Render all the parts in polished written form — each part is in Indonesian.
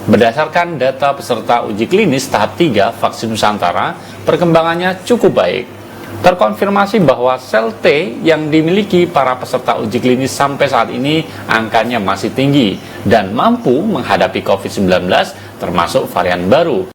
Berdasarkan data peserta uji klinis tahap 3 vaksin Nusantara, perkembangannya cukup baik. Terkonfirmasi bahwa sel T yang dimiliki para peserta uji klinis sampai saat ini angkanya masih tinggi dan mampu menghadapi COVID-19 termasuk varian baru.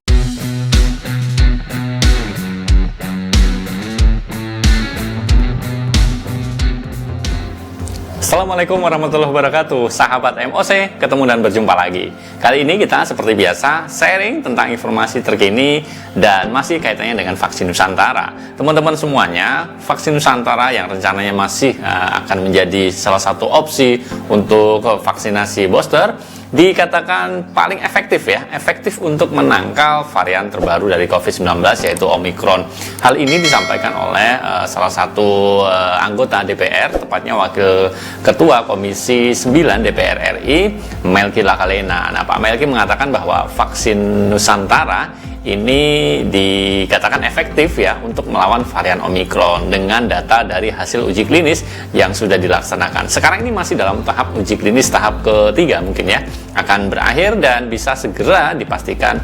Assalamualaikum warahmatullahi wabarakatuh, sahabat MOC, ketemu dan berjumpa lagi. Kali ini kita seperti biasa sharing tentang informasi terkini dan masih kaitannya dengan vaksin Nusantara. Teman-teman semuanya, vaksin Nusantara yang rencananya masih akan menjadi salah satu opsi untuk vaksinasi booster dikatakan paling efektif efektif untuk menangkal varian terbaru dari COVID-19 yaitu Omicron. Hal ini disampaikan oleh salah satu anggota DPR, tepatnya Wakil Ketua Komisi 9 DPR RI, Melky Lakalena. Nah, Pak Melky mengatakan bahwa vaksin Nusantara ini dikatakan efektif untuk melawan varian Omicron dengan data dari hasil uji klinis yang sudah dilaksanakan. Sekarang ini masih dalam tahap uji klinis tahap ketiga mungkin akan berakhir dan bisa segera dipastikan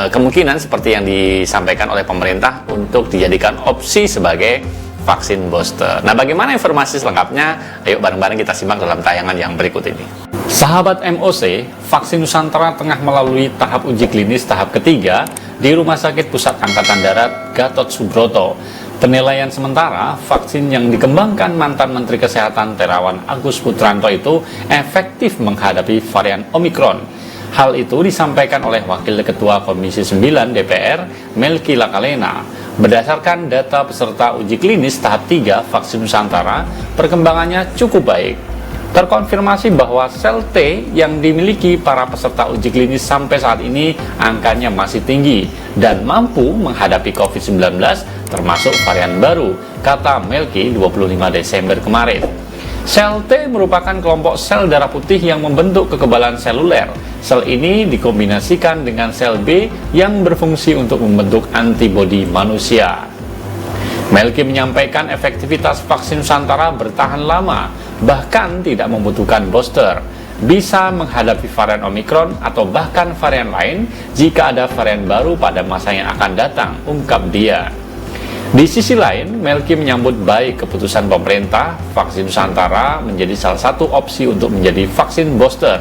kemungkinan seperti yang disampaikan oleh pemerintah untuk dijadikan opsi sebagai vaksin booster. Nah, bagaimana informasi selengkapnya? Ayo bareng-bareng kita simak dalam tayangan yang berikut ini. Sahabat MOC, vaksin Nusantara tengah melalui tahap uji klinis tahap ketiga di Rumah Sakit Pusat Angkatan Darat Gatot Subroto. Penilaian sementara, vaksin yang dikembangkan mantan Menteri Kesehatan Terawan Agus Putranto itu efektif menghadapi varian Omicron. Hal itu disampaikan oleh Wakil Ketua Komisi 9 DPR, Melky Lakalena. Berdasarkan data peserta uji klinis tahap 3 vaksin Nusantara, perkembangannya cukup baik. Terkonfirmasi bahwa sel T yang dimiliki para peserta uji klinis sampai saat ini angkanya masih tinggi dan mampu menghadapi COVID-19 termasuk varian baru, kata Melky 25 Desember kemarin. Sel T merupakan kelompok sel darah putih yang membentuk kekebalan seluler. Sel ini dikombinasikan dengan sel B yang berfungsi untuk membentuk antibodi manusia. Melky menyampaikan efektivitas vaksin Nusantara bertahan lama, bahkan tidak membutuhkan booster, bisa menghadapi varian Omicron atau bahkan varian lain jika ada varian baru pada masa yang akan datang, ungkap dia. Di sisi lain, Melky menyambut baik keputusan pemerintah vaksin Nusantara menjadi salah satu opsi untuk menjadi vaksin booster.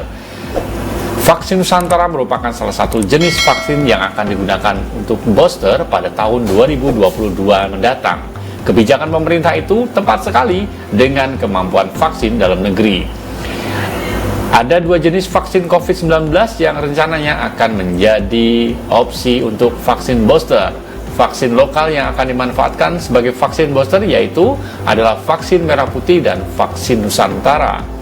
Vaksin Nusantara merupakan salah satu jenis vaksin yang akan digunakan untuk booster pada tahun 2022 mendatang. Kebijakan pemerintah itu tepat sekali dengan kemampuan vaksin dalam negeri. Ada dua jenis vaksin COVID-19 yang rencananya akan menjadi opsi untuk vaksin booster. Vaksin lokal yang akan dimanfaatkan sebagai vaksin booster yaitu adalah vaksin merah putih dan vaksin Nusantara.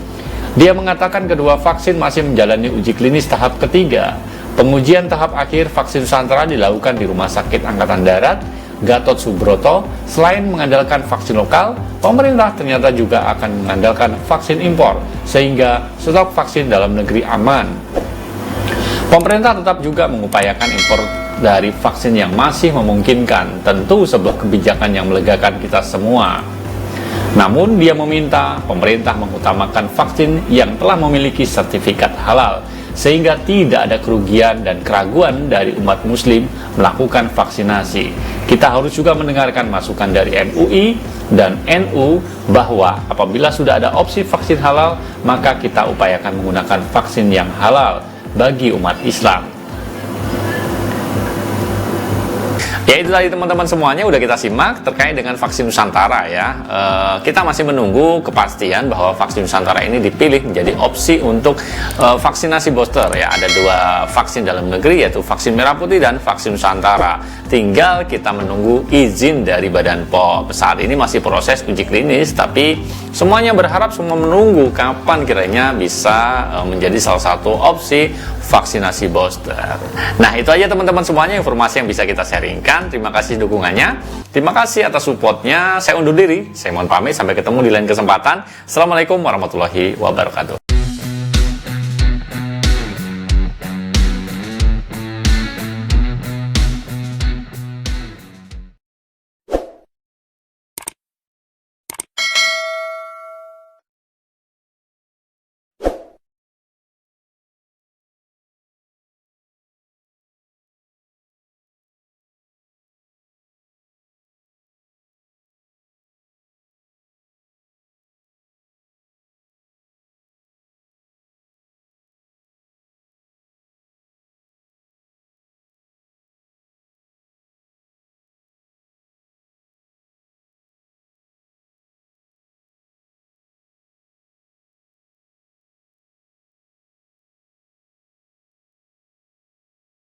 Dia mengatakan kedua vaksin masih menjalani uji klinis tahap ketiga. Pengujian tahap akhir vaksin Nusantara dilakukan di Rumah Sakit Angkatan Darat Gatot Subroto. Selain mengandalkan vaksin lokal, pemerintah ternyata juga akan mengandalkan vaksin impor, sehingga stok vaksin dalam negeri aman. Pemerintah tetap juga mengupayakan impor dari vaksin yang masih memungkinkan, tentu sebuah kebijakan yang melegakan kita semua. Namun dia meminta pemerintah mengutamakan vaksin yang telah memiliki sertifikat halal, sehingga tidak ada kerugian dan keraguan dari umat muslim melakukan vaksinasi. Kita harus juga mendengarkan masukan dari MUI dan NU bahwa apabila sudah ada opsi vaksin halal, maka kita upayakan menggunakan vaksin yang halal bagi umat Islam. Ya, itu tadi teman-teman semuanya udah kita simak terkait dengan vaksin Nusantara kita masih menunggu kepastian bahwa vaksin Nusantara ini dipilih menjadi opsi untuk vaksinasi booster Ada dua vaksin dalam negeri yaitu vaksin merah putih dan vaksin Nusantara. Tinggal kita menunggu izin dari Badan POM. Saat ini masih proses uji klinis, tapi semuanya berharap semua menunggu kapan kiranya bisa menjadi salah satu opsi vaksinasi booster. Nah, itu aja teman-teman semuanya informasi yang bisa kita sharingkan. Terima kasih dukungannya. Terima kasih atas supportnya. Saya undur diri. Saya mohon pamit. Sampai ketemu di lain kesempatan. Assalamualaikum warahmatullahi wabarakatuh.